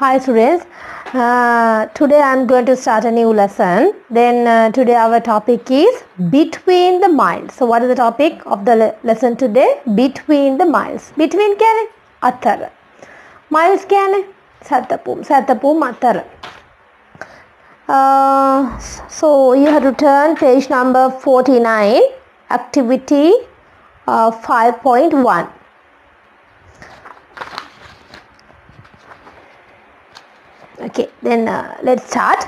Hi students, today I am going to start a new lesson. Then today our topic is between the miles. So what is the topic of the lesson today? Between the miles. Between क्या है? अतर. Miles क्या है? सतपुम अतर. So you have to turn page number 49, activity 5.1. Okay, then let's start.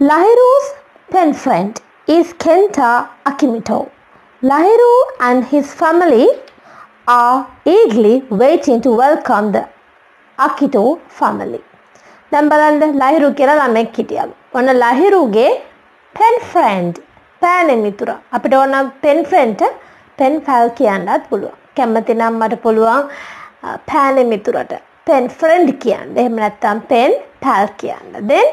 Lahiru's pen friend is Kenta Akimoto. Lahiru and his family are eagerly waiting to welcome the Akito family. දැන් බලන්න ලහිරු කියලා ළමෙක් හිටියලු. ඔන්න ලහිරුගේ pen friend පෑනේ මිතුරා. අපිට ඕන pen friend pen pal කියන්නත් පුළුවන්. කැමති නම් මට පුළුවන් පෑනේ මිතුරට pen friend කියන්න. එහෙම නැත්නම් pen pal කියන්න. Then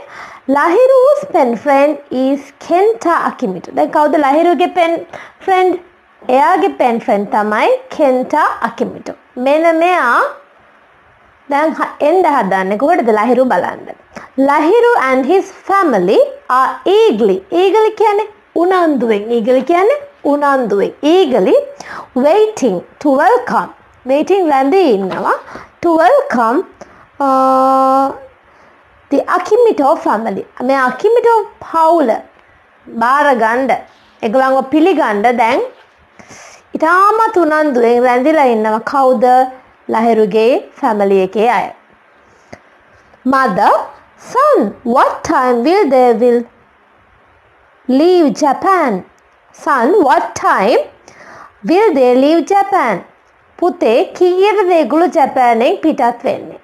Lahiru's pen friend is Kenta Akimoto. දැන් කවුද ලහිරුගේ pen friend? එයාගේ pen friend තමයි Kenta Akimoto. මෙන්න මෙයා දැන් එන්න හදන්නේ කොහෙද ලහිරු බලන්න. Lahiru and his family are eagerly කියන්නේ උනන්දුවෙන් eagerly waiting to welcome රැඳී ඉන්නවා to welcome the Akimoto family. මේ Akimoto පවුල බාර ගන්න ඒගොල්ලන්ව පිළිගන්න දැන් ඉතාමත් උනන්දුවෙන් රැඳිලා ඉන්නවා කවුද? Lahiruge family එකේ අය. Mother, son, what time will they leave Japan? Son, what time will they leave Japan? පුතේ කීයටද ඒගොල්ලෝ ජපානයෙන් පිටත් වෙන්නේ?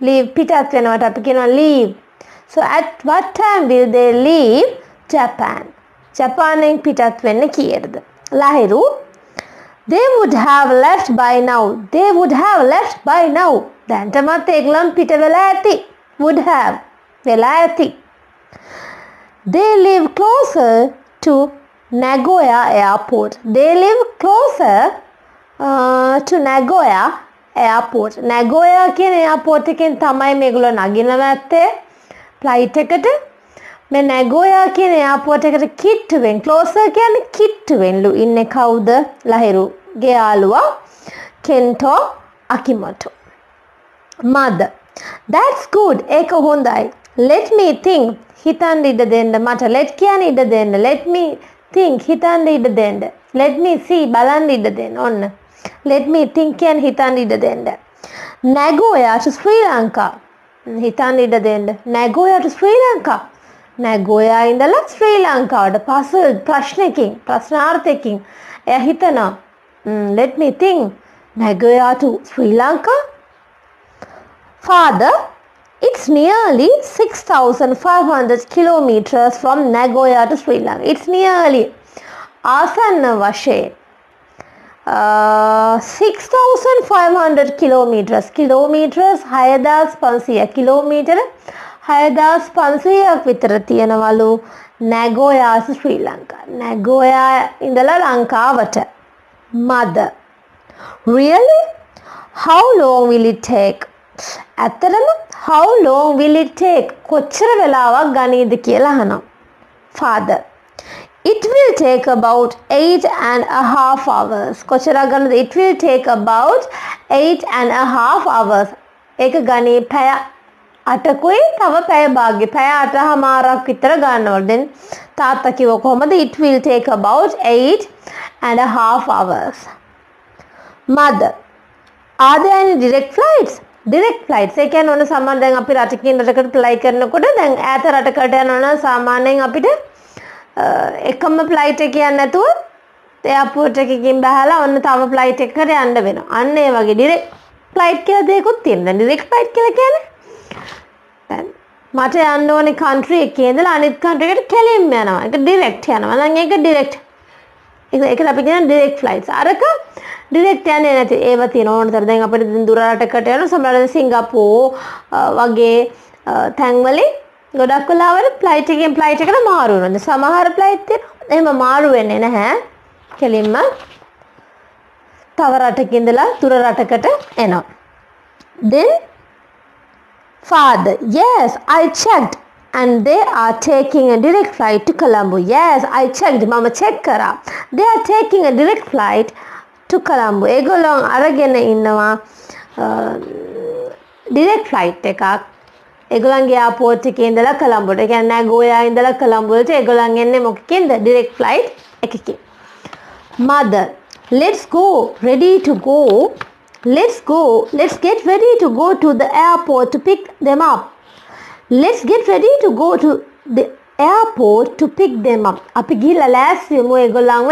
Leave පිටත් වෙනවට අපි කියනවා leave. So at what time will they leave Japan? ජපානයෙන් පිටත් වෙන්නේ කීයටද? Lahiru, they would have left by now. දැන් තමත් ඒගොල්ලන් පිට වෙලා ඇති. would have වෙලා ඇති. They live closer to Nagoya airport. Nagoya කියන airport එකෙන් තමයි මේගොල්ලෝ නගිනවා ඇත්තේ flight එකට. මේ Nagoya කියන airport එකට කිට්ටුවෙන් closer කියන්නේ කිට්ටුවෙන්ලු ඉන්නේ කවුද? ලහිරුගේ යාළුවා Kento Akimoto. Mother, that's good. ඒක හොඳයි. Let me think. හිතන්න ඉඩ දෙන්න මට. let කියන්නේ ඉඩ දෙන්න. let me think. හිතන්න ඉඩ දෙන්න. let me see. බලන්න ඉඩ දෙන්න. ඔන්න. let me think කියන්නේ හිතන්න ඉඩ දෙන්න. Nagoya to Sri Lanka. හිතන්න ඉඩ දෙන්න. Nagoya to Sri Lanka. Nagoya ඉඳලා ශ්‍රී ලංකාවට ප්‍රශ්නාර්ථයකින් එයා හිතනවා let me think. Nagoya to Sri Lanka. Father, it's nearly 6,500 kilometers from Nagoya to Sri Lanka. It's nearly ආසන්න වශයෙන් 6,500 kilometers 6,500 kilometer 6,500ක් විතර තියෙනවලු Nagoya to Sri Lanka. Nagoya ඉඳලා ලංකාවට. Mother, really? How long will it take? ඇත්තටම how long will it take? කොච්චර වෙලාවක් ගනීද කියලා අහනවා. Father, it will take about 8.5 hours. කොච්චරක් ගන්නද? It will take about 8.5 hours. ඒක ගණී පැය 8කුයි තව පැය භාග්‍ය පැය 8:00ක් විතර ගන්නවලු. දැන් තාත්තා කිව්ව කොහමද? It will take about 8.5 hours. Mother, are there any direct flights? Direct flights ඒ කියන්නේ ඔන්න සාමාන්‍යයෙන් දැන් අපි රටකින් රටකට fly කරනකොට දැන් ඈත රටකට යනවා නම් සාමාන්‍යයෙන් අපිට එකම flight එක යන්නේ නැතුව එයාපෝට් එකකින් බහලා ඔන්න තව flight එකකට යන්න වෙනවා. අන්න ඒ වගේ direct flight කියලා දෙයක්ත් තියෙනවා. දැන් direct flight කියලා කියන්නේ දැන් මට යන්න ඕනේ country එකේ ඉඳලා අනිත් country එකට කෙලින්ම යනවා. ඒක direct යනවා. දැන් ඒක direct ඒකට අපි කියන direct flights. අරක direct යන්නේ නැති ඒව තියෙන ඕනතර දැන් අපිට දුර රටකට යන සමහරවිට සිංගප්පූර් වගේ තැන්වලින් ගොඩක් වෙලාවට flight එකෙන් flight එකට මාරු වෙනවා. සමහර flight තියෙනවා එහෙම මාරු වෙන්නේ නැහැ. කෙලින්ම තව රටක ඉඳලා දුර රටකට එනවා. Then Father, yes, I checked and they are taking a direct flight to Colombo. Yes, I checked. Mama check kara. They are taking a direct flight to Colombo. ඒගොල්ලෝ අරගෙන ඉන්නවා direct flight එකක්. ඒගොල්ලන්ගේ airport එකේ ඉඳලා කොළඹට. ඒ කියන්නේ නගෝයා ඉඳලා කොළඹ වලට ඒගොල්ලන් එන්නේ මොකකින්ද? direct flight එකකින්. Mother, let's go. Ready to go. Let's go. Let's get ready to go to the airport to pick them up. Let's get ready to go to the airport to pick them up. අපි ගිහලා ලෑස්ති වෙමු ඒගොල්ලන්ව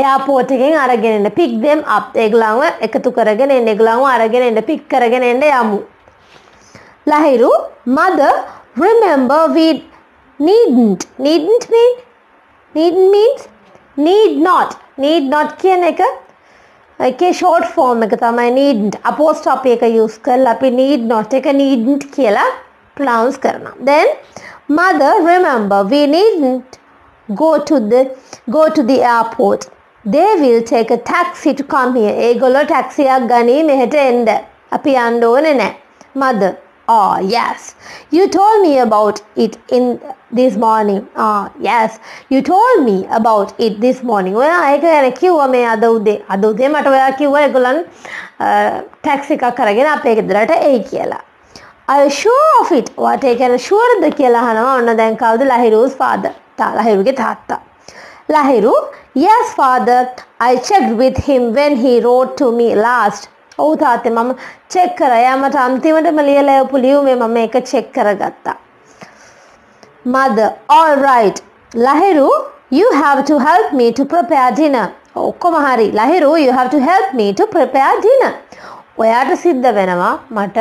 airport එකෙන් අරගෙන එන්න. pick them up. ඒගොල්ලන්ව එකතු කරගෙන එන්න. ඒගොල්ලන්ව අරගෙන එන්න pick කරගෙන එන්න යමු. Lahiru, mother, remember we needn't. Needn't means need not කියන එක ඒකේ short form එක තමයි needn't. apostrophe එක use කරලා අපි need not එක needn't කියලා pronounce කරනවා. Then mother, remember we needn't go to the airport. They will take a taxi to come here. ඒගොල්ලෝ taxi එකක් ගනී මෙහෙට එන්න. අපි යන්න ඕනේ නැහැ. Mother, oh yes, you told me about it in this morning. Oh yes, you told me about it this morning. ඔයා ඒක ගැන කිව්වා මේ අද උදේ මට ඔයා කිව්වා ඒගොල්ලන් taxi එකක් අරගෙන අපේ ගෙදරට එයි කියලා. Are you sure of it? ඔයාට ඒක ගැන sure ද කියලා අහනවා. ඔන්න දැන් කවුද? ලහිරු's father. ලහිරුගේ තාත්තා. Lahiru, yes father, I checked with him when he wrote to me last. ඔව් තාත්තේ මම චෙක් කරා. එයා මට අන්තිමටම ලියලා යපු ලියුමේ මම මේක චෙක් කරගත්තා. Mother, all right. Lahiru, you have to help me to prepare dinner. ඔක්කොම හරි. Lahiru, you have to help me to prepare dinner. ඔයාට සිද්ධ වෙනවා මට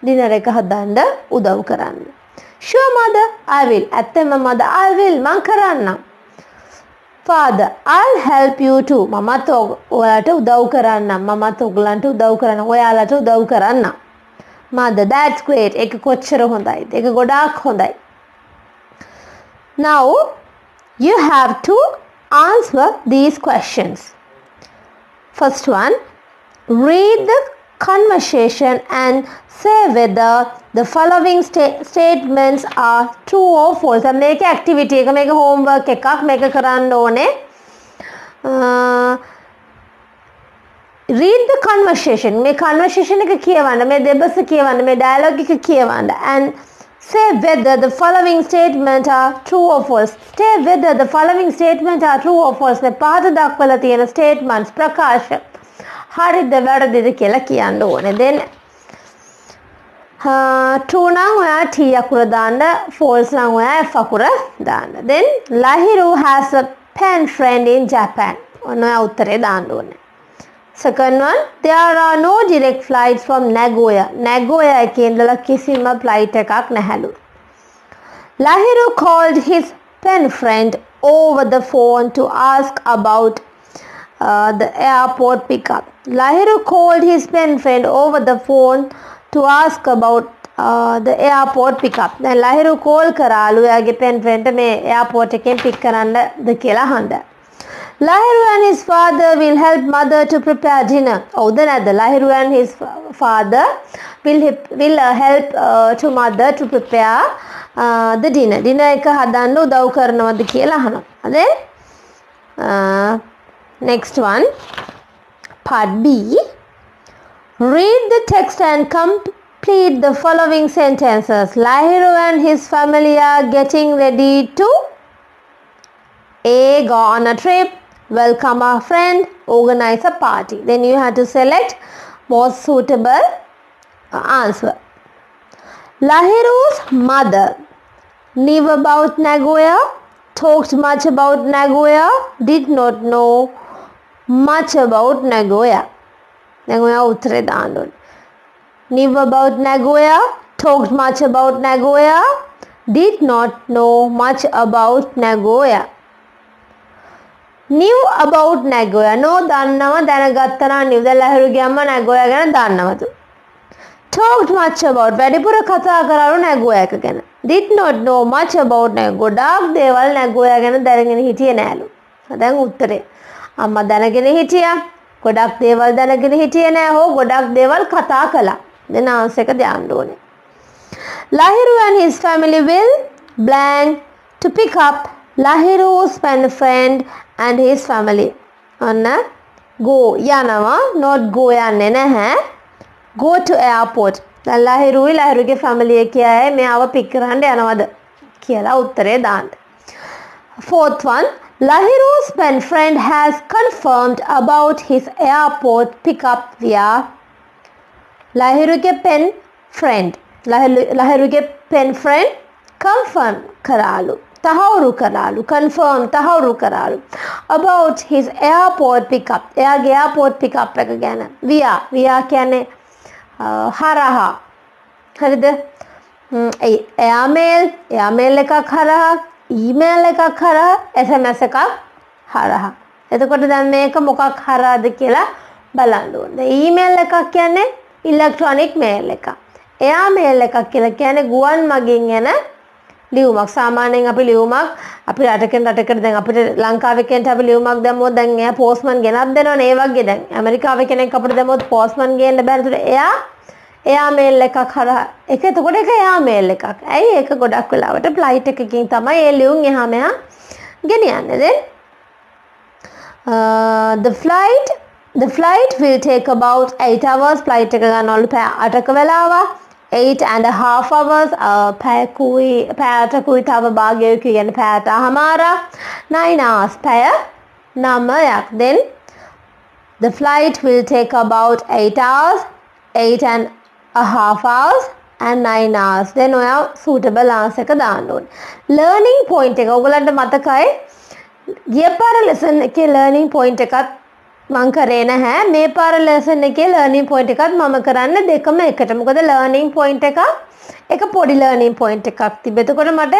dinner එක හදන්න උදව් කරන්න. Sure mother, I will. ඇත්තම mother, I will. මං කරන්නම්. Father, I'll help you too. මමත් ඔයාලට උදව් කරන්නම්. මමත් ඔයගලන්ට උදව් කරන්නම්. ඔයාලට උදව් කරන්නම්. Mother, that's great. ඒක කොච්චර හොඳයිද? ඒක ගොඩාක් හොඳයි. Now, you have to answer these questions. First one, read the conversation and say whether the following statements are true or false. මේක activity එක මේක homework එකක් මේක කරන්න ඕනේ. Read the conversation. මේ conversation එක කියවන්න, මේ දෙබස කියවන්න, මේ dialogue එක කියවන්න and say whether the following statements are true or false. Say whether the following statements are true or false. මේ පහත දක්වලා තියෙන statements ප්‍රකාශ හරිද වැරදිද කියලා කියන්න ඕනේ. Then true නම් ඔයා T අකුර දාන්න, false නම් ඔයා F අකුර දාන්න. Then Lahiru has a pen friend in Japan. ඔන්න ඔයා උත්තරේ දාන්න ඕනේ. Second one, there are no direct flights from Nagoya. Nagoya එකේ ඉඳලා කිසිම flight එකක් නැහැලු. Lahiru called his pen friend over the phone to ask about the airport pickup. Lahiru called his pen friend over the phone to ask about the airport pickup. දැන් Lahiru call කරාලු එයාගේ pen friend මේ airport එකෙන් pick කරන්නද කියලා අහන්න. Lahiru and his father will help mother to prepare dinner. ඔව්ද නැද්ද? Lahiru and his father will help to mother to prepare the dinner. Dinner එක හදන්න උදව් කරනවද කියලා අහනවා. Then next one, part B. Read the text and complete the following sentences. Lahiru and his family are getting ready to A. Go on a trip, welcome a friend, organize a party. Then you have to select most suitable answer. Lahiru's mother knew about Nagoya, talked much about Nagoya, did not know much about Nagoya. Nagoya උත්තරේ දාන්න ඕනේ. Knew about Nagoya, talked much about Nagoya, did not know much about Nagoya. Knew about Nagoya. No දන්නවා දැනගත්තා නම් knew. දැන් ලහිරුගේ අම්මා Nagoya ගැන දන්නවද? Talked much about. වැඩිපුර කතා කරාලු Nagoya එක ගැන. Did not know much about Nagoya. ගොඩාක් දේවල් Nagoya ගැන දැනගෙන හිටියේ නෑලු. දැන් උත්තරේ. අම්මා දැනගෙන හිටියා. ගොඩක් දේවල් දැනගෙන හිටියේ නෑ. හෝ ගොඩක් දේවල් කතා කළා. දැන් ආන්සර් එක දාන්න ඕනේ. Lahiru and his family will blank to pick up Lahiru's pen friend and his family. Anna go යනවා not go යන්නේ නැහැ. Go to airport. දැන් ලහිරුගේ family එක කියයි මෙයාව pick කරන්න යනවද කියලා උත්තරේ දාන්න. Fourth one, Lahiru's pen friend has confirmed about his airport pickup via Lahiruගේ pen friend. Lahiruගේ pen friend confirm කරාලු. තහවුරු කරාලු. confirm තහවුරු කරාලු. about his airport pickup. එයාගේ airport pickup එක ගැන. via කියන්නේ හරහා. හරිද? airmail එකක් හරහා, email එකක් හරහා, SMS එකක් හරහා. එතකොට දැන් මේක මොකක් හරහාද කියලා බලන්න ඕනේ. email එකක් කියන්නේ electronic mail එකක්. airmail එකක් කියලා කියන්නේ ගුවන් මගින් එන ලියුමක්. සාමාන්‍යයෙන් අපි ලියුමක් අපි රටකින් රටකට දැන් අපිට ලංකාවේ කෙනෙක්ට අපි ලියුමක් දැම්මොත් දැන් එයා පෝස්ට්මන් ගෙනත් දෙනවනේ. ඒ වගේ දැන් ඇමරිකාවේ කෙනෙක් අපිට දැම්මොත් පෝස්ට්මන් ගේන්න බෑ. ඒතර එයා මේල් එකක් හරහා ඒක එතකොට ඒක එයා මේල් එකක්. ඇයි ඒක ගොඩක් වෙලාවට ෆ්ලයිට් එකකින් තමයි ඒ ලියුම් එහා මෙහා ගෙනියන්නේ. then the flight will take about 8 hours. flight එක ගන්නවලු පැය 8ක වෙලාවක්. 8.5 hours පැය 8කුයි තව භාගයක කියන්නේ පැය 8මාරක්. 9 hours පැය 9ක්. then the flight will take about 8 hours, 8.5 hours and 9 hours. then ඔයා suitable answer එක දාන්න ඕනේ. learning point එක ඔයගලන්ට මතකයි ගිය පාර lesson එකේ learning point එකත් මම කරේ නැහැ. මේ පාර lesson එකේ learning point එකත් මම කරන්නේ දෙකම එකට. මොකද learning point එක පොඩි learning point එකක් තිබෙ. එතකොට මට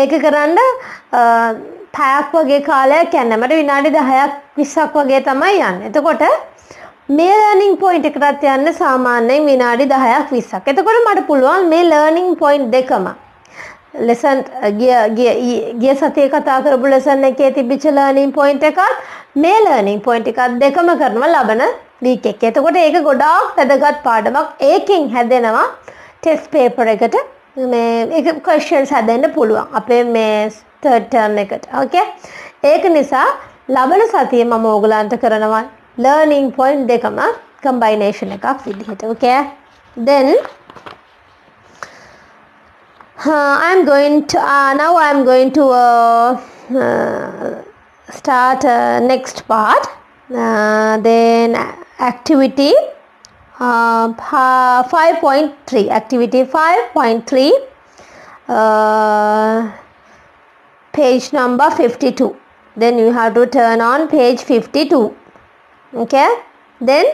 ඒක කරන්න පැයක් වගේ කාලයක් යන්න. මට විනාඩි 10ක් 20ක් වගේ තමයි යන්නේ. එතකොට මේ learning point එකටත් යන්න සාමාන්‍යයෙන් විනාඩි 10ක් 20ක්. එතකොට මට පුළුවන් මේ learning point දෙකම lesson ගිය සතියේ කතා කරපු lesson එකේ තිබිච්ච learning point එකත් මේ learning point එකත් දෙකම කරනවා ලබන week එකේ. එතකොට ඒක ගොඩාක් වැදගත් පාඩමක්. ඒකෙන් හැදෙනවා test paper එකට මේ ඒක questions හදන්න පුළුවන් අපේ මේ third term එකට. okay? ඒක නිසා ලබන සතියේ මම ඕගලන්ට කරනවා learning point dekama combination එකක් විදිහට. okay? then I'm going to now I'm going to start next part. Then activity 5.3 activity 5.3 page number 52. then you have to turn on page 52. okay? then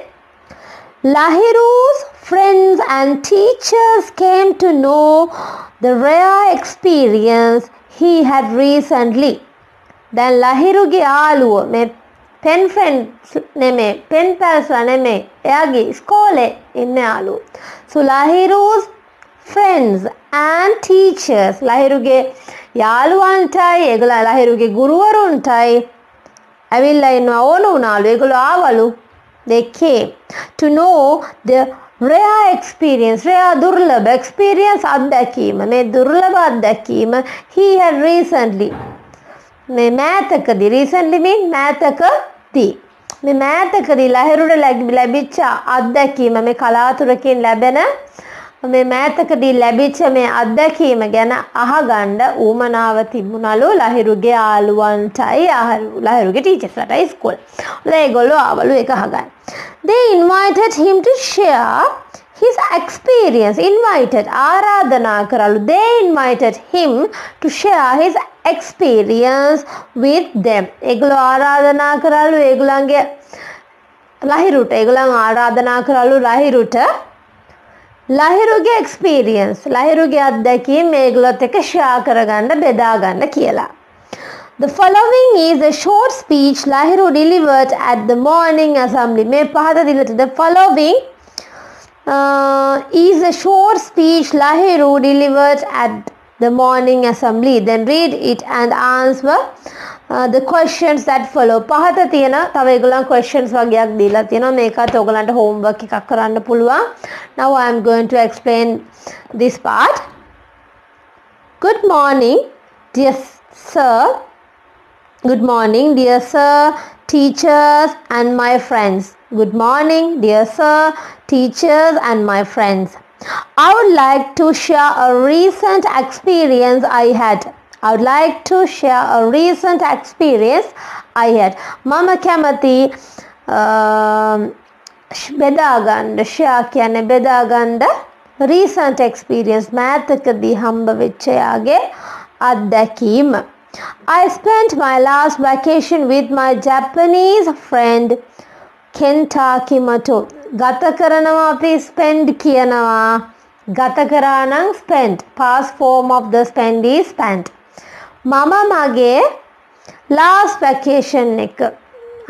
Lahiru's friends and teachers came to know the rare experience he had recently. then Lahiruge යාළුව මේ pen friends නෙමෙයි pen pals නෙමෙයි එයාගේ ඉස්කෝලේ ඉන්න යාළුව. so Lahiru's friends and teachers Lahiruge යාළුවන්ටයි ඒගොල්ලෝ Lahiruge ගුරුවරුන්ටයි ඇවිල්ලා ඉන්නවා ඕන උනාලු. ඒගොල්ලෝ ආවලු. they came to know the rare experience, rare දුර්ලභ experience අත්දැකීම. මේ දුර්ලභ අත්දැකීම he had recently මේ මෑතකදී recently mean මෑතකදී මේ මෑතකදී ලහිරුට ලැබිච්ච අත්දැකීම මේ කලාතුරකින් ලැබෙන මේ මෑතකදී ලැබිච්ච මේ අත්දැකීම ගැන අහගන්න ඌමනාව තිබුණලු ලහිරුගේ යාළුවන්ටයි ලහිරුගේ ටීචර්ස්ලාටයි ඉස්කෝලේ. ඒගොල්ලෝ ආවලු ඒක අහගන්න. they invited him to share his experience. invited ආරාධනා කරලු. they invited him to share his experience with them. ඒගොල්ලෝ ආරාධනා කරලු ඒගොල්ලන්ගේ ලහිරුට ඒගොල්ලන් ආරාධනා කරලු ලහිරුට ලහිරුගේ experience ලහිරුගේ අත්දැකීම් මේගොල්ලොත් එක්ක share කරගන්න බෙදා ගන්න කියලා. The following is a short speech Lahiru delivered at the morning assembly. මේ පහත දිලට the following is a short speech Lahiru delivered at the morning assembly. Then read it and answer the questions that follow. පහත තියෙන තව ඒගොල්ලන් questions වගේක් දීලා තියෙනවා. මේකත් ඔයගලන්ට homework එකක් කරන්න පුළුවන්. Now I am going to explain this part. Good morning, dear sir. Good morning, dear sir, teachers and my friends. Good morning, dear sir, teachers and my friends. I would like to share a recent experience I had. I would like to share a recent experience I had. Mama කැමති බෙදාගන්න share කියන්නේ බෙදාගන්න recent experience මෑතකදී හම්බ වෙච්ච යාගේ අත්දැකීම. I spent my last vacation with my Japanese friend Kenta Kimoto. ගත කරනවා අපි spend කියනවා. ගත කරා නම් spent. Past form of the spend is spent. මම මගේ last vacation එක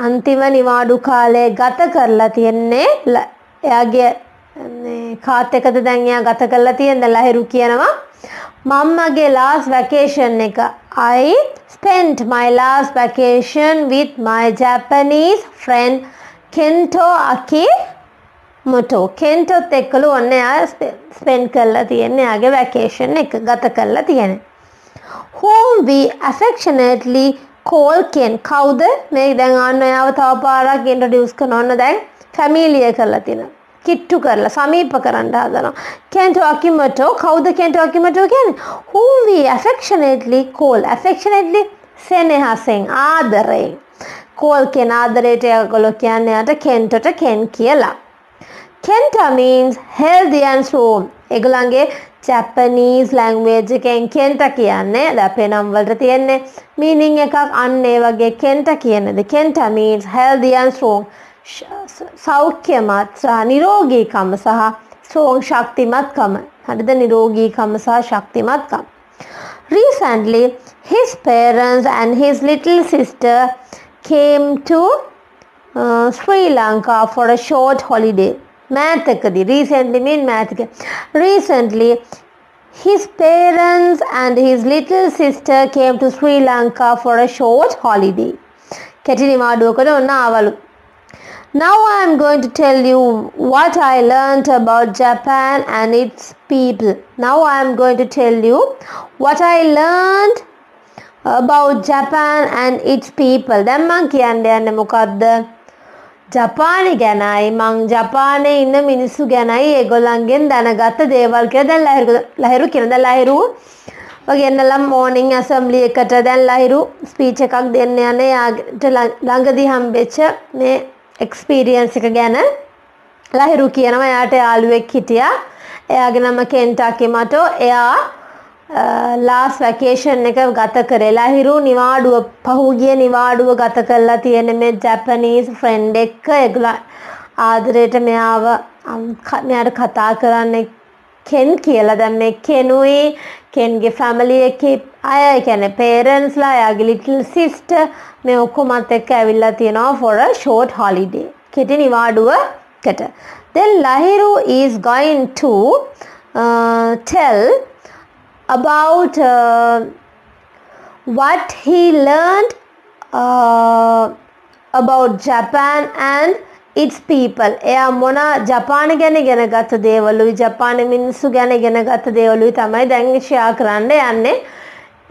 අන්තිම නිවාඩු කාලේ ගත කරලා තියන්නේ එයාගේ කාත් එකද දැන් එයා ගත කරලා තියෙන ලහිරු කියනවා මම මගේ last vacation එක I spent my last vacation with my Japanese friend Kento Akimoto. Kentoත් එක්කලු ඔන්න එයා spend කරලා තියෙන්නේ එයාගේ vacation එක ගත කරලා තියෙන්නේ. Whom we affectionately call Ken. කවුද මේ දැන් අන්න එයාව තව පාරක් introduce කරනවා. ඔන්න දැන් familiar කරලා තියෙනවා. කිට්ටු කරලා සමීප කරන්න හදනවා. Kento Akimoto. කවුද Kento Akimoto කියන්නේ? Whom we affectionately call. Affectionately සෙනෙහසෙන් ආදරයෙන්. call Ken ආදරයට ඒගොල්ලෝ කියන්නේ යට Kentoට Ken කියලා. Kenta means healthy and strong. ඒගොල්ලන්ගේ Japanese language එකෙන් Kenta කියන්නේ අපේ නම් වලට තියෙන්නේ meaning එකක් අන්න ඒ වගේ Kenta කියනද. Kenta means healthy and strong. සෞඛ්‍යමත් සහ නිරෝගීකම සහ strong ශක්තිමත්කම. හරිද? නිරෝගීකම සහ ශක්තිමත්කම. Recently his parents and his little sister came to Sri Lanka for a short holiday. මෑතකදී recently mean මෑතක. Recently his parents and his little sister came to Sri Lanka for a short holiday. කෙටි නිවාඩුවකට ඔන්න ආවලු. Now I am going to tell you what I learned about Japan and its people. Now I am going to tell you what I learned about Japan and its people. දැන් මං කියන්නේ යන්නේ මොකද්ද? ජපානය ගැනයි මං ජපානයේ ඉන්න මිනිස්සු ගැනයි ඒගොල්ලන්ගෙන් දැනගත්ත දේවල් කියලා දැන් ලහිරු කියන දැන් ලහිරු වගේ එන්නලා මෝර්නින් ඇසැම්බලි එකට දැන් ලහිරු ස්පීච් එකක් දෙන්න යන්නේ යාට ළඟදී හම්බෙච්ච මේ එක්ස්පීරියන්ස් එක ගැන ලහිරු කියනවා යාට යාළුවෙක් හිටියා එයාගේ නම කෙන්ටා කිමටෝ එයා last vacation එක ගත කරේ ලහිරු නිවාඩුව පහුගිය නිවාඩුව ගත කරලා තියෙන මේ Japanese friend එක්ක ඒගොල්ලෝ ආදරයට මෙයාට කතා කරන්නේ කෙන් කියලා දැන් මේ කෙනුයි කෙන්ගේ family එකේ අය කියන්නේ parents ලා එයාගේ little sister මේ ඔක්කොමත් එක්ක ඇවිල්ලා තියෙනවා for a short holiday කෙටි නිවාඩුවකට. Then Lahiru is going to tell about what he learned about Japan and its people. එයා මොන ජපාන ගැන ඉගෙන ගත්ත දේවලුයි ජපාන මිනිස්සු ගැන ඉගෙන ගත්ත දේවලුයි තමයි දැන් ෂෙයා කරන්න යන්නේ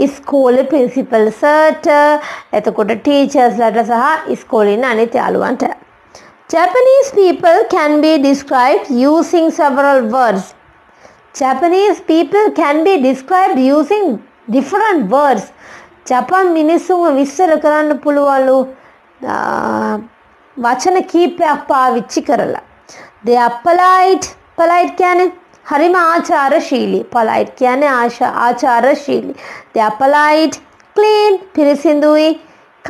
ඉස්කෝලේ ප්‍රින්සිපල් සර්ට එතකොට ටීචර්ස්ලාට සහ ඉස්කෝලේ ඉන්න අනිත් යාළුවන්ට. Japanese people can be described using several words. Japanese people can be described using different words. Japan මිනිස්සුන්ව විස්තර කරන්න පුළුවන්ලු වචන කීපයක් පාවිච්චි කරලා. They are polite. Polite කියන්නේ හරිම ආචාරශීලී. Polite කියන්නේ ආචාරශීලී. They are polite, clean, පිරිසිදුයි,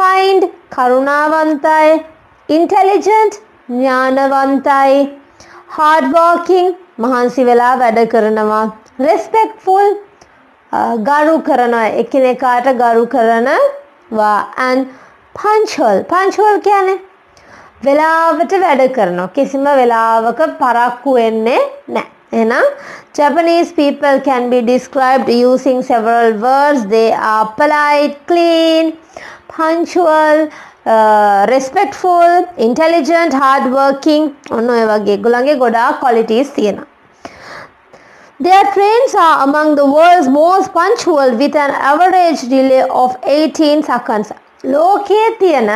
kind, කරුණාවන්තයි, intelligent, ඥානවන්තයි, hard working, මහන්සි වෙලා වැඩ කරනවා, respectful, ගරු කරනවා, එකිනෙකාට ගරු කරනවා, and punctual. Punctual කියන්නේ වෙලාවට වැඩ කරනවා. කිසිම වෙලාවක පරක්කු වෙන්නේ නැහැ. එහෙනම් Japanese people can be described using several words. They are polite, clean, punctual, respectful, intelligent, hard working. ඔන්න ඔය වගේ ඒගොල්ලන්ගේ ගොඩාක් qualities තියෙනවා. Their trains are among the world's most punctual with an average delay of 18 seconds. ලෝකයේ තියෙන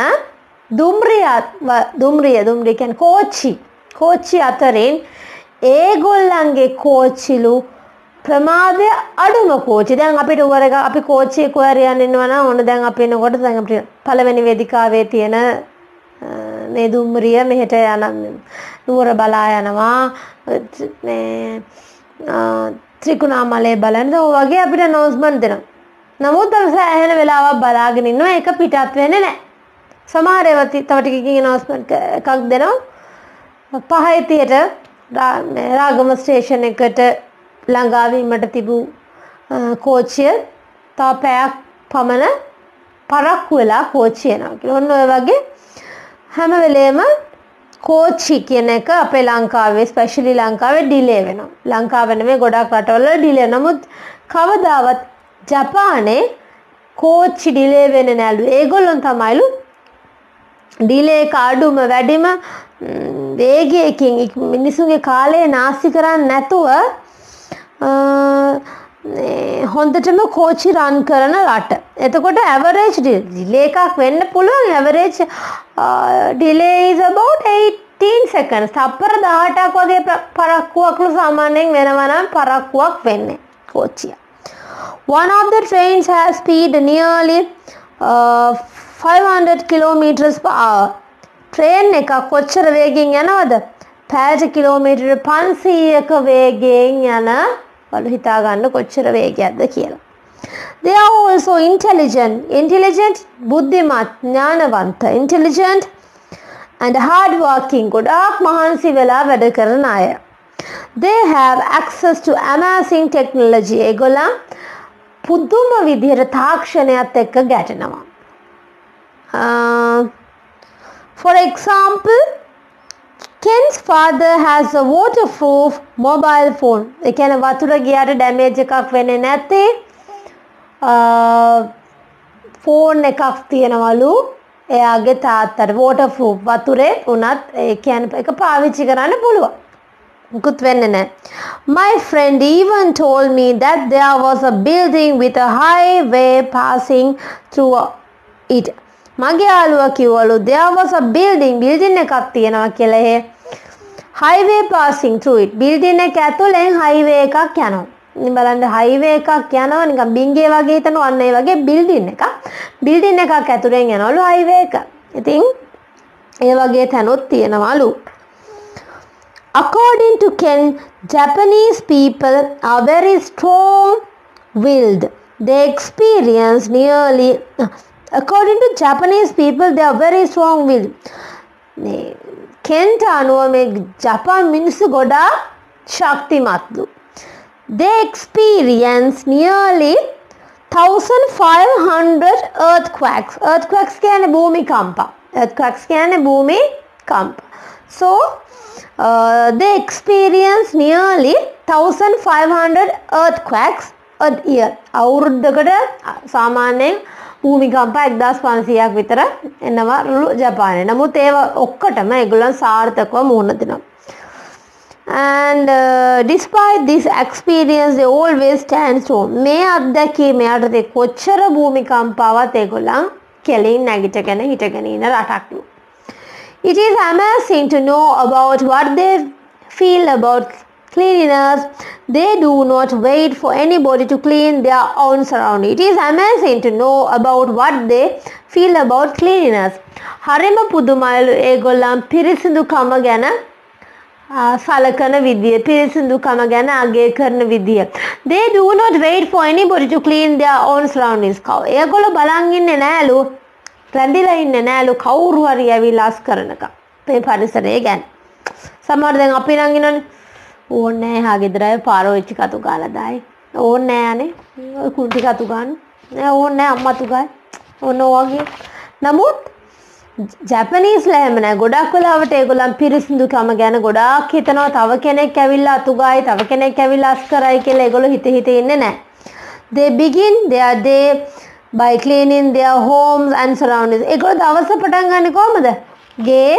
දුම්රිය කියන්නේ කෝච්චි අතරින් ඒගොල්ලන්ගේ කෝච්චිලු ප්‍රමාදය අඩුම කෝච්චි. දැන් අපිට උවර එක අපි කෝච්චියේ කොහරි යන්න ඉන්නවා නම් ඕන දැන් අපි එනකොට දැන් අපිට පළවෙනි වේදිකාවේ තියෙන මේ දුම්රිය මෙහෙට යන නුවර බලා යනවා මේ ත්‍රිකුණාමලේ බලන්න ඔය වගේ අපිට announcement දෙනවා. නමුත් අපි සෑහෙන වෙලාවක් බලාගෙන ඉන්නවා ඒක පිටත් වෙන්නේ නැහැ. සමහර ඒවා තව ටිකකින් announcement එකක් දෙනවා. 5:30ට රාගම ස්ටේෂන් එකට ළඟා වීමට තිබූ කෝච්චිය තව පැයක් පමණ පරක්කු වෙලා කෝච්චිය යනවා කියලා. ඔන්න ඔය වගේ හැම වෙලේම කෝච්චි කියන එක අපේ ලංකාවේ ස්පෙෂලි ලංකාවේ ඩිලේ වෙනවා. ලංකාවේ නෙමෙයි ගොඩක් රටවල ඩිලේ. නමුත් කවදාවත් ජපානයේ කෝච්චි ඩිලේ වෙන්නේ නැලු. ඒගොල්ලන් තමයිලු ඩිලේ එක අඩුම වැඩිම වේගයකින් මිනිසුන්ගේ කාලය නාස්ති කරන්නේ නැතුව හොඳටම කෝච්චි රන් කරන රට. එතකොට ඇවරේජ් ඩිලේ එකක් වෙන්න පුළුවන්. Average delay is about 18 seconds. තප්පර 18ක් වගේ පරක්කුවක්ලු සාමාන්‍යයෙන් වෙනවා නම් පරක්කුවක් වෙන්නේ කෝච්චිය. One of the trains has speed nearly 500 kilometers per hour. train එක කොච්චර වේගෙන් යනවද? පැයට කිලෝමීටර 500ක වේගයෙන් යන බලු හිතා ගන්න කොච්චර වේගයක්ද කියලා. They are also intelligent බුද්ධිමත් ඥානවන්ත intelligent and hard working ගොඩාක් මහන්සි වෙලා වැඩ කරන අය. They have access to amazing technology. ඒගොල්ලන් පුදුම විදිහට තාක්ෂණයත් එක්ක ගැටෙනවා. For example, Ken's father has a waterproof mobile phone. ඒ කියන්නේ වතුර ගියාට ඩැමේජ් එකක් වෙන්නේ නැති ෆෝන් එකක් තියනවලු එයාගේ තාත්තට. waterproof වතුරේ උනත් ඒ කියන්නේ ඒක පාවිච්චි කරන්න පුළුවන්. මුකුත් වෙන්නේ නැහැ. My friend even told me that there was a building with a highway passing through it. මගේ යාළුවා කිව්වලු there was a building එකක් තියෙනවා කියලා. ඒ highway passing through it. building එක ඇතුලෙන් highway එකක් යනවා. ඉතින් බලන්න highway එකක් යනවා නිකන් බින්ගේ වගේ හිතනවා. අන්න ඒ වගේ building එකක් ඇතුලෙන් යනවලු highway එක. ඉතින් ඒ වගේ තැනොත් තියෙනවලු. According to Ken, Japanese people are very strong-willed. They experience nearly According to Japanese people, they are very strong-willed. කෙන්ට අනුව මේ ජපාන් මිනිස්සු ගොඩාක් ශක්තිමත්ලු. They experience nearly 1500 earthquakes. Earthquakes කියන්නේ භූමිකම්ප. So, they experience nearly 1500 earthquakes a year. අවුරුද්දකට සාමාන්‍යයෙන් භූමිකම්ප 1500ක් විතර එනවා ජපානයේ. නමුත් ඒව ඔක්කොටම ඒගොල්ලන් සාර්ථකව මුහුණ දෙනවා. And despite this experience they always stand strong. මේ අත්දැකීම යටතේ කොච්චර භූමිකම්පාවක් ඒගොල්ලන් කෙලින් නැගිටගෙන හිටගෙන ඉන්න රටක්ලු. It is amazing to know about what they feel about cleanliness. They do not wait for anybody to clean their own surroundings. It is amazing to know about what they feel about cleanliness. හරිම පුදුමයිලු ඒගොල්ලන් පිරිසිදුකම ගැන සලකන විදිය, පිරිසිදුකම ගැන අගය කරන විදිය. They do not wait for anybody to clean their own surroundings. ඒගොල්ලෝ බලන් ඉන්නේ නෑලු, රැඳිලා ඉන්නේ නෑලු කවුරු හරි ඇවිල්ලා අස් කරනකම් මේ පරිසරය ගැන. සමහර දැන් අපි නම් ඉන්නනේ ඕනේ නැහැ හා ගෙදරයි පාරෝච්චි කතු ගාලා දායි. ඕනේ නැහැ අනේ. ඔය කුංචි කතු ගන්න. නෑ ඕනේ නැහැ අම්මා තු ගායි. ඕන වගේ. නමුත් ජපනීස් ලෑම නෑ. ගොඩක් වෙලාවට ඒගොල්ලන් පිරිසිදුකම ගැන ගොඩාක් හිතනවා. තව කෙනෙක් ඇවිල්ලා අතු ගායි, තව කෙනෙක් ඇවිල්ලා අස් කරයි කියලා ඒගොල්ලෝ හිත ඉන්නේ නැහැ. They begin their day by cleaning their homes and surroundings. ඒගොල්ලෝ දවස පටන් ගන්නේ කොහමද? ගේ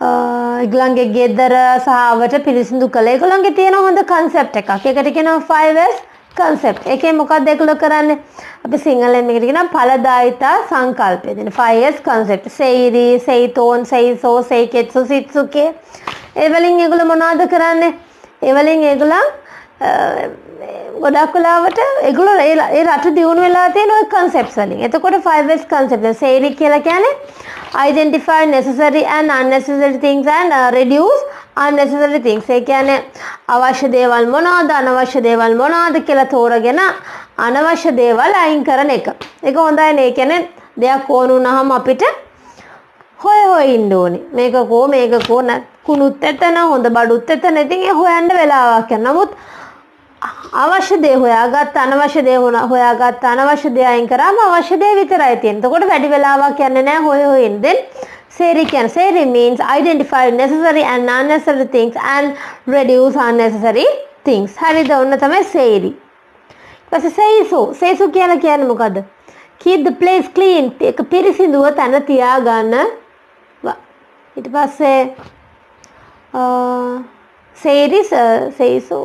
ඒගොල්ලන්ගේ ගෙදර සහ අවට පිරිසිදු කළ ඒගොල්ලන්ගේ තියෙන හොඳ concept එකක්. ඒකට කියනවා 5S concept. ඒකේ මොකක්ද ඒගොල්ලෝ කරන්නේ? අපි සිංහලෙන් මේකට කියනවා ඵලදායිතා සංකල්පය. දෙන 5S concept. සෙයිරි, සෙයිතෝන්, සෙයිසෝ, සෙයිකෙත්සු, සිත්සුකේ. ඒ වලින් ඒගොල්ලෝ මොනවද කරන්නේ? ඒ වලින් ඒගොල්ලන් ගොඩක් වෙලාවට ඒගොල්ලෝ ඒ රට දියුණු වෙලා තියෙන ওই concepts වලින්. එතකොට 5S concept. සෙයිරි කියලා කියන්නේ identify necessary and unnecessary things and reduce unnecessary things. ඒ කියන්නේ අවශ්‍ය දේවල් මොනවද අනවශ්‍ය දේවල් මොනවද කියලා තෝරගෙන අනවශ්‍ය දේවල් අයින් කරන එක. ඒක හොඳයි නේ. කියන්නේ දෙයක් ඕන වුණාම අපිට හොය ඉන්න ඕනේ. මේක කෝ කුණුත් එතන හොඳ බඩුත් එතන. ඉතින් ඒ හොයන්න වෙලාවක් යනවා. නමුත් අවශ්‍ය දේ හොයාගත්ත අනවශ්‍ය දේ හොයාගත්ත අනවශ්‍ය දේ අයින් කරාම අවශ්‍ය දේ විතරයි තියෙන්නේ. එතකොට වැඩි වෙලාවක් යන්නේ නැහැ හොය ඉන්න. then Seri means identify necessary and unnecessary things and reduce unnecessary things. හරිද? ඔන්න තමයි Seri. ඊපස්සේ Seiso කියලා කියන්නේ මොකද්ද? Keep the place clean. ඒක පිරිසිදුව තැන තියාගන්න. ඊට පස්සේ Seiso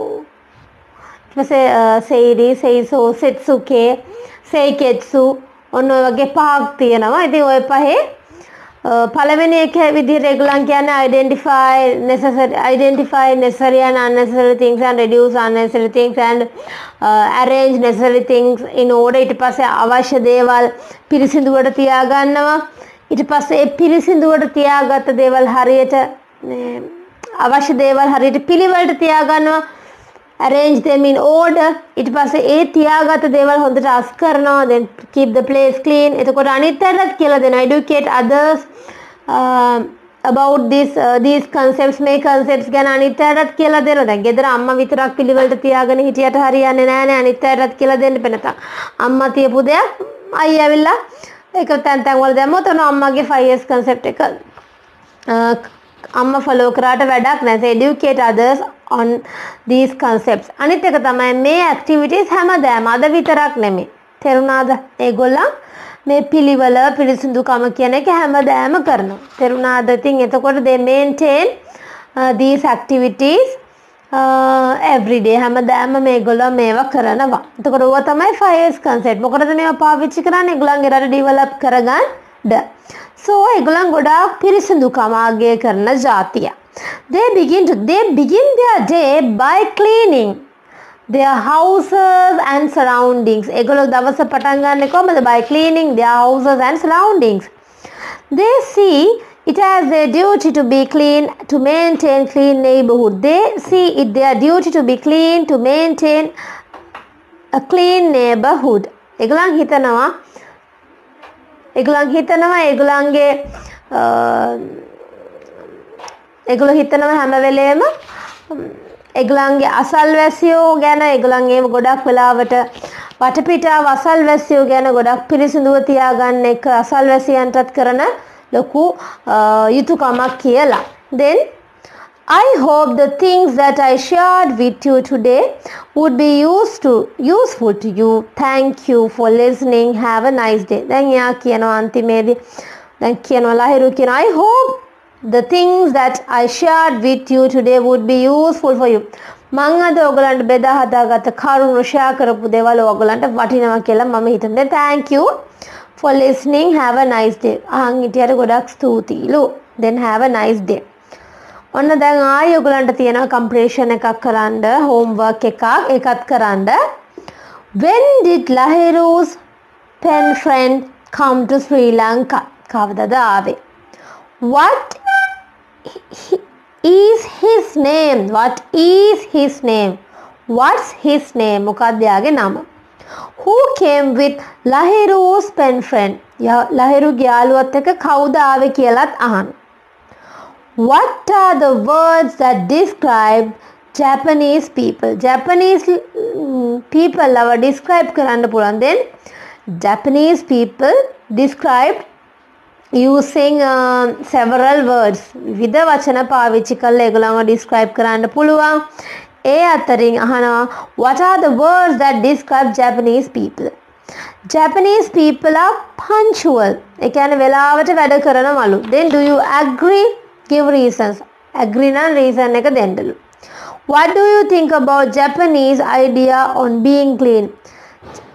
Seiri, Seiso, Setsuke, Seiketsu ඔන්න ඔය වගේ පහක් තියෙනවා. ඉතින් ඔය පහේ පළවෙනි එක විදිහට ඒගොල්ලන් කියන්නේ identify necessary and unnecessary things and reduce unnecessary things and arrange necessary things in order. ඊට පස්සේ අවශ්‍ය දේවල් පිරිසිදුවට තියාගන්නවා. ඊට පස්සේ ඒ පිරිසිදුවට තියාගත්ත දේවල් හරියට අවශ්‍ය දේවල් හරියට පිළිවෙලට තියාගන්නවා. arrange them in order. ඊට පස්සේ ඒ තියාගත්ත දේවල් හොඳට අස් කරනවා. then keep the place clean. එතකොට අනිත් අයටත් කියලා දෙනවා. educate others about these concepts. මේ concepts ගැන අනිත් අයටත් කියලා දෙනවා. දැන් ගෙදර අම්මා විතරක් පිළිවෙලට තියාගෙන හිටියට හරියන්නේ නැහැ. අනිත් අයටත් කියලා දෙන්න වෙනතක්. අම්මා තියපු දෙයක් අයියා ඇවිල්ලා ඒක තැන් වල දැම්මොත් ඔන්න අම්මාගේ 5S concept එක අම්මා follow කරාට වැඩක් නැහැ. educate others on these concepts. අනිත් එක තමයි මේ activities හැමදාම අද විතරක් නෙමෙයි. තේරුණාද? ඒගොල්ලන් මේ පිළිවෙල පිළිසිඳුකම කියන එක හැමදාම කරනවා. තේරුණාද? ඉතින් එතකොට they maintain these activities every day. හැමදාම මේගොල්ලෝ මේවා කරනවා. එතකොට ඕවා තමයි 5S concept. මොකටද මේවා පාවිච්චි කරන්නේ? ඒගොල්ලන්ගේ රට develop කරගන්න. So ඒගොල්ලන් ගොඩාක් පිළිසිඳුකම ආගය කරන જાතිය. They begin their day by cleaning their houses and surroundings. ඒගොල්ලෝ දවස පටන් ගන්න කොහමද? By cleaning their houses and surroundings. They see it as their duty to be clean, to maintain clean neighborhood. They see it their duty to be clean, to maintain a clean neighborhood. ඒගොල්ලන් හිතනවා ඒගොල්ලෝ හිතනවා හැම වෙලේම ඒගොල්ලන්ගේ අසල්වැසියෝ ගැන ඒගොල්ලන් ඒව ගොඩක් වෙලාවට වටපිටාව අසල්වැසියෝ ගැන ගොඩක් පිරිසිදුව තියාගන්න එක අසල්වැසියන්ටත් කරන ලොකු යුතුයකමක් කියලා. Then I hope the things that I shared with you today would be useful to you. Thank you for listening. Have a nice day. දැන් යා කියනවා අන්තිමේදී දැන් කියනවා ලහිරු කියනවා I hope the things that I shared with you today would be useful for you. මම අද ඔයගලන්ට බෙදා හදාගත්ත කරුණු ෂෙයා කරපු දේවල් ඔයගලන්ට වටිනවා කියලා මම හිතන්නේ. Thank you for listening. Have a nice day. අහන් හිටියට ගොඩක් ස්තුතියිලු. Then have a nice day. ඔන්න දැන් ආයෙ ඔයගලන්ට තියෙනවා කම්ප්ලීෂන් එකක් කරන්න homework එකක් ඒකත් කරන්න. When did Lahiru's pen friend come to Sri Lanka? කවදද ආවේ? What is his name? What's his name? මොකක්ද යාගේ නම? Who came with Lahiru's pen friend? ලහිරුගේ යාළුවත් එක්ක කවුද ආවේ කියලාත් අහන්න. What are the words that describe Japanese people? Japanese people are describe කරන්න පුළුවන්. Then Japanese people described using several words. විවිධ වචන පාවිච්චි කරලා ඒගොල්ලන්ව describe කරන්න පුළුවන්. ඒ අතරින් අහනවා what are the words that describe Japanese people? Japanese people are punctual. ඒ කියන්නේ වෙලාවට වැඩ කරනවලු. Then do you agree? give reasons. Agree na reason එක දෙන්නලු. What do you think about Japanese idea on being clean?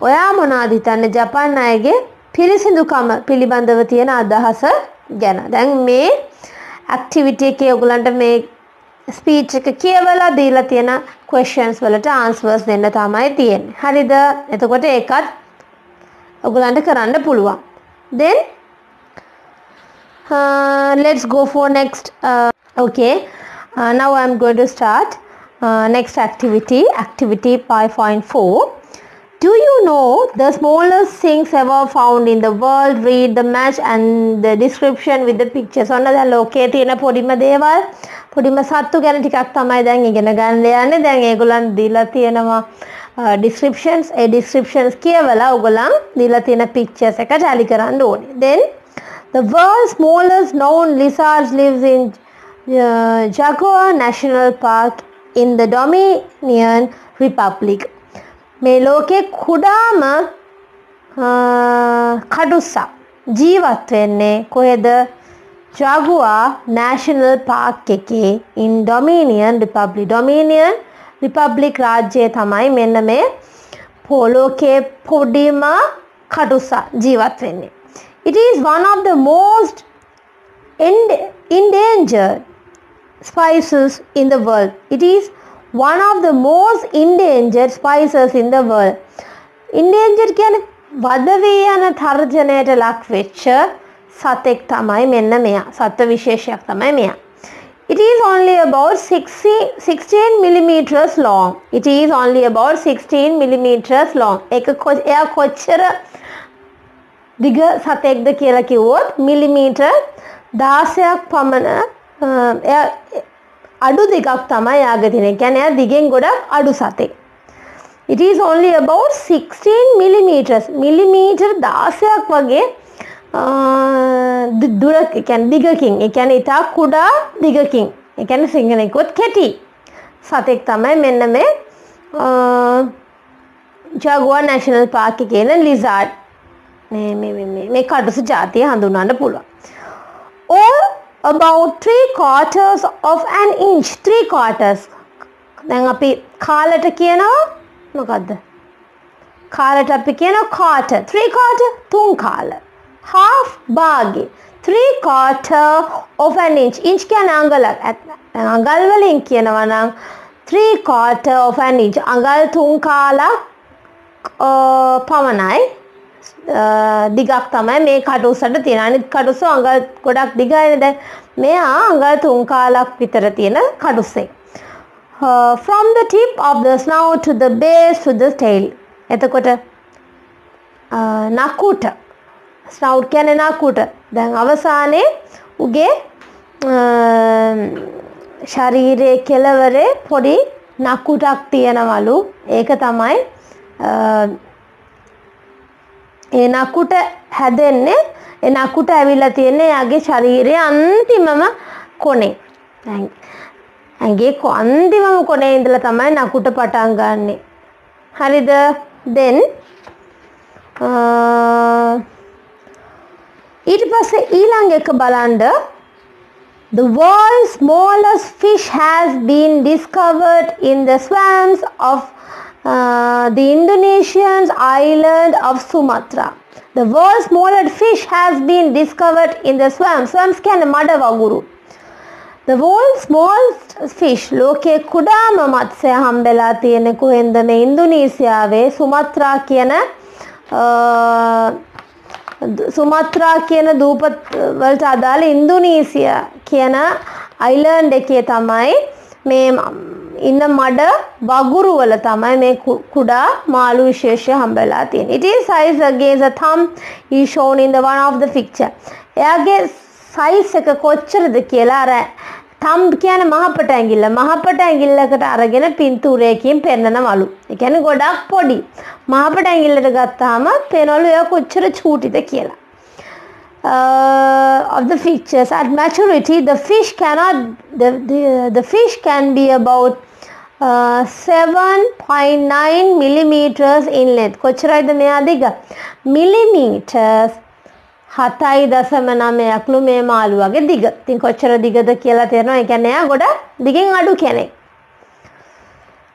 ඔයා මොනවද හිතන්නේ ජපාන් අයගේ පිරිසිදුකම පිළිබඳව තියෙන අදහස ගැන? දැන් මේ activity එකේ ඔයගලන්ට මේ speech එක කියවලා දීලා තියෙන questions වලට answers දෙන්න තමයි තියෙන්නේ. හරිද? එතකොට ඒකත් ඔයගලන්ට කරන්න පුළුවන්. Then let's go for next. Okay, now I'm going to start next activity 5.4. Do you know the smallest things ever found in the world? Read the match and the description with the pictures. ඔන්න දැන් ලෝකයේ තියෙන පොඩිම දේවල් පොඩිම සත්තු ගැන ටිකක් තමයි දැන් ඉගෙන ගන්න යන්නේ. දැන් ඒගොල්ලන් දීලා තියෙනවා descriptions. ඒ descriptions කියවලා ඔයගොල්ලන් දීලා තියෙන pictures එක tally කරන්න ඕනේ. Then the world's smallest known lizard lives in Jaguar National Park in the Dominican Republic. මේ ලෝකේ කුඩාම කඩුසා ජීවත් වෙන්නේ කොහෙද? Jaguar National Park එකේ in Dominican Republic රාජ්‍යයේ තමයි මෙන්න මේ ලෝකේ පොඩිම කඩුසා ජීවත් වෙන්නේ. It is one of the most endangered species in the world. It is one of the most endangered species in the world. Endangered කියන්නේ වද වී යන තර්ජනයට ලක් වෙච්ච සතෙක් තමයි මෙන්න මෙයා. සත්ත්ව විශේෂයක් තමයි මෙයා. It is only about 16 millimeters long. It is only about 16 millimeters long. එයා කොච්චර දිග සතෙක්ද කියලා කිව්වොත් මිලිමීටර් 16ක් පමණ එයා අඩු දිගක් තමයි යාගේ තියෙන්නේ. කියන්නේ එයා දිගෙන් ගොඩක් අඩු සතෙක්. It is only about 16 millimeters. Millimetre 16ක් වගේ දුරක් කියන්නේ දිගකින්. ඒ කියන්නේ ඉතා කුඩා දිගකින්. ඒ කියන්නේ සිංහලෙන් කිව්වොත් කෙටි සතෙක් තමයි මෙන්න මේ Jaguar National Park එකේ ඉන්න lizard. මේ කඩුසු ජාතිය හඳුන්වන්න පුළුවන්. Or about 3/4 of an inch. 3/4. දැන් අපි කාලට කියනවා මොකද්ද? කාලට අපි කියනවා quarter. 3/4 තුන් කාල. Half භාගය. 3/4 of an inch. inch කියන්නේ අඟලක්. අඟල් වලින් කියනවා නම් 3/4 of an inch. අඟල් තුන් කාලක් පමණයි. දිගක් තමයි මේ කඩුසට තියෙන. අනිත් කඩුස අඟල් ගොඩක් දිගයිනේ. දැන් මෙයා අඟල් තුන් කාලක් විතර තියෙන කඩුසෙක්. From the tip of the snout to the base to the tail. එතකොට නකුට snout කියන්නේ නකුට. දැන් අවසානයේ උගේ ශරීරයේ කෙළවරේ පොඩි නකුටක් තියෙනවලු. ඒක තමයි ඒ නකුට හැදෙන්නේ. ඒ නකුට ඇවිල්ලා තියෙන්නේ යාගේ ශරීරයේ අන්තිමම කොනේ. ඇඟේ අන්තිමම කොනේ ඉඳලා තමයි නකුට පටන් ගන්නෙ. හරිද? then ඊට පස්සේ ඊළඟ එක බලන්න. The world's smallest fish has been discovered in the swamps of the Indonesian island of Sumatra. The world's smallest fish has been discovered in the swamps. Swamps කියන්නේ මඩ වගුරු. The world's smallest fish ලෝකේ කුඩාම මත්ස්‍ය හම්බෙලා තියෙන්නේ කොහෙන්ද? මේ ඉන්දුනීසියාවේ සුමත්‍රා කියන දූපත් වලට අදාළ ඉන්දුනීසියා කියන අයිලන්ඩ් එකේ තමයි මේ ඉන්න මඩ වගුරු වල තමයි මේ කුඩා මාළු විශේෂය හම්බෙලා තියෙන්නේ. It is size against a thumb is shown in the one of the picture. එයාගේ size එක කොච්චරද කියලා අර thumb කියන්නේ මහපට ඇඟිල්ල. මහපට ඇඟිල්ලකට අරගෙන පින්තූරයකින් පෙන්නනවලු. ඒ කියන්නේ ගොඩක් පොඩි. මහපට ඇඟිල්ලට ගත්තාම පේනවලු එයා කොච්චර චූටිද කියලා. Of the features at maturity the fish can be about 7.9 millimeters in length. කොච්චරයිද මෙයා දිග? millimeters 7.9ක්ලු මේ මාළුවගේ දිග. ඉතින් කොච්චර දිගද කියලා තේරෙනවා. ඒ කියන්නේ එයා ගොඩ දිගින් අඩු කෙනෙක්.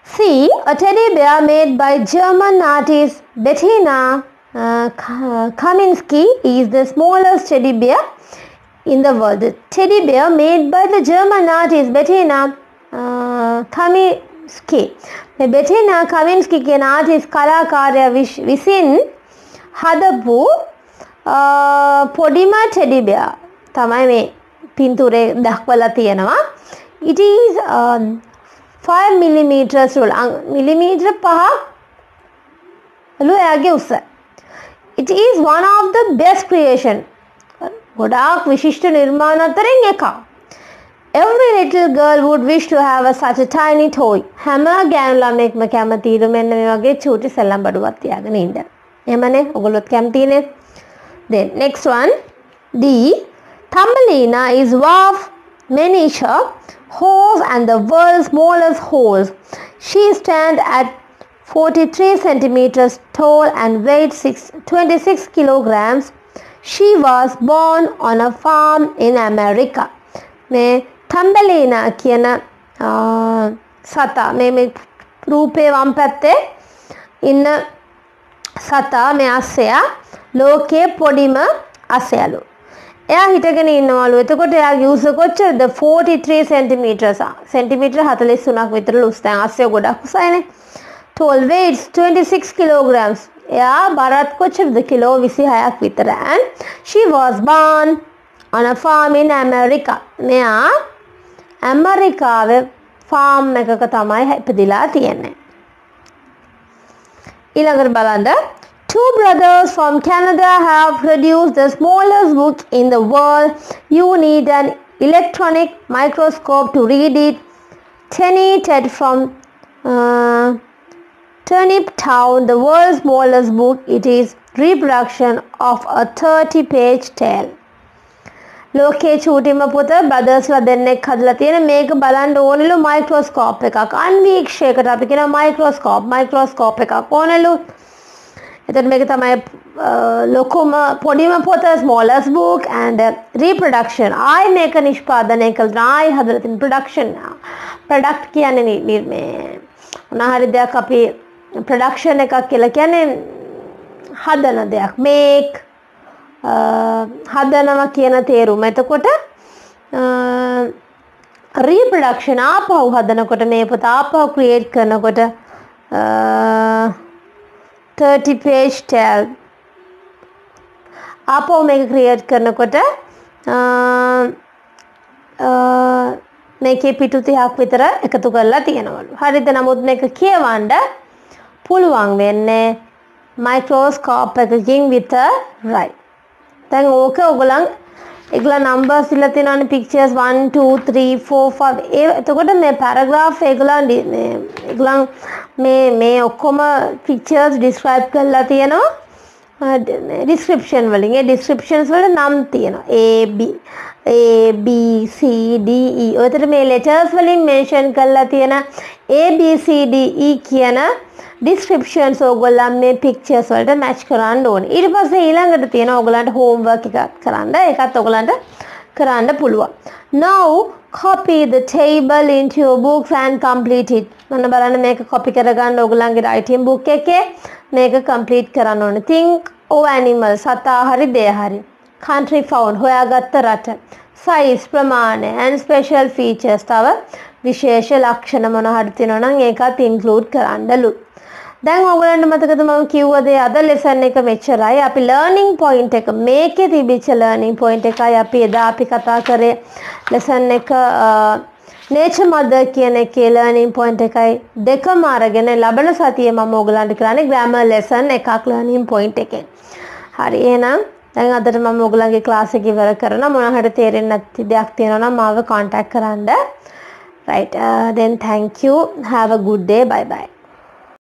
C. A teddy bear made by German artist Bettina Kaminsky is the smallest teddy bear in the world. The teddy bear made by the German artist Bettina Kaminsky. මේ Bettina Kaminsky කියන ආටිස්ට් කලාකාරයා විසින් හදපු පොඩිම teddy bear තමයි මේ පින්තූරේ දක්වලා තියෙනවා. It is 5 millimeters මිලිමීටර 5ක් එයාගේ උස. It is one of the best creation. ගොඩාක් විශිෂ්ට නිර්මාණ අතරින් එකක්. Every little girl would wish to have such a tiny toy. හැම ගෑනු ළමෙක්ම කැමතිලු මෙන්න මේ වගේ චූටි සෙල්ලම් බඩුවක් තියාගෙන ඉන්න. එහෙමනේ ඔයගොල්ලොත් කැමතිනේ. Then next one, D. Thumbelina is dwarf miniature horse and the world's smallest horse. She stands at 43 centimeters tall and weighs 26 kilograms. She was born on a farm in America. මේ Thumbelina කියන සතා මේ රූපේ වම් පැත්තේ ඉන්න සතා මේ අස්සයා ලෝකයේ පොඩිම අස්සයලු. එයා හිටගෙන ඉන්නවලු. එතකොට එයාගේ උස කොච්චරද? 43 centimeters. සෙන්ටිමීටර 43ක් විතර උස. දැන් අස්සය ගොඩක් උසයිනේ. Tall, weighs 26 kilograms. එයා බරත් කොච්චරද? කිලෝ 26ක් විතර. And she was born on a farm in America. මෙයා ඇමරිකාවේ ෆාම් එකක තමයි ඉපදිලා තියෙන්නේ. ඊළඟට බලන්න. Two brothers from Canada have produced the smallest book in the world. You need an electronic microscope to read it. Tenny Ted from Turnip Town, the world's smallest book. It is reproduction of a 30-page tale. ලෝකයේ චූටිම පොත බ්‍රදර්ස්ලා දෙන්නෙක් හදලා තියෙන මේක බලන්න ඕනෙලු microscope එකක්. අන්වීක්ෂයකට අපි කියන මයික්‍රොස්කෝප් එකක් ඕනෙලු. එතකොට මේක තමයි ලොකුම පොඩිම පොත smallest book and reproduction. ආයි මේක නිෂ්පාදනය කළා. ආයි හදලා තියෙන production. product කියන්නේ මේ මොනහරි දෙයක් අපි production එකක් කියලා කියන්නේ හදන දෙයක්. make හදනවා කියන තේරුම. එතකොට reproduction ආපහු හදනකොට මේ පොත ආපහු create කරනකොට 30-page tale ආපහු මේක create කරනකොට මේකේ පිටු 30ක් විතර එකතු කරලා තියෙනවලු. හරිද? නමුත් මේක කියවන්න පුළුවන් වෙන්නේ මයික්‍රොස්කෝප් එකකින් විතරයි. දැන් ඕක ඒගොල්ලෝ නම්බර්ස් ඉල්ල තියෙනවානේ pictures 1 2 3 4 5 ඒ එතකොට මේ paragraph ඒගොල්ලෝ මේ ඔක්කොම pictures describe කරලා තියෙනවා description වලින්. ඒ descriptions වල නම් තියෙනවා A B C D E. ඔතන මේ letters වලින් mention කරලා තියෙන A B C D E කියන descriptions ඕගොල්ලෝ මේ pictures වලට match කරන්න ඕනේ. ඊට පස්සේ ඊළඟට තියෙන ඕගොල්ලන්ට homework එකක් කරන්න. ඒකත් ඕගොල්ලන්ට කරන්න පුළුවන්. Now copy the table into your books and complete it. මම බලන්න මේක copy කරගන්න ඕගොල්ලන්ගේ writing book එකේ මේක complete කරන්න ඕනේ. Think of animal සතා හරි දෙය හරි. Country found හොයාගත්ත රට. Size ප්‍රමාණය and special features තව විශේෂ ලක්ෂණ මොන හරි තියෙනවා නම් ඒකත් include කරන්නලු. දැන් ඔයගොල්ලන්ට මතකද මම කිව්ව දේ අද lesson එක මෙච්චරයි. අපි learning point එක මේකේ තිබිච්ච learning point එකයි අපි එදා අපි කතා කරේ lesson එක nature mother කියන එකේ learning point එකයි දෙකම අරගෙන ලබන සතියේ මම ඔයගොල්ලන්ට කරන්නේ grammar lesson එකක් learning point එකෙන්. හරි එහෙනම් දැන් අදට මම ඔයගොල්ලන්ගේ class එක ඉවර කරනවා. මොන හරි තේරෙන්නේ නැති දෙයක් තියෙනවා නම් මාව contact කරන්න. Right, then thank you. Have a good day. Bye bye.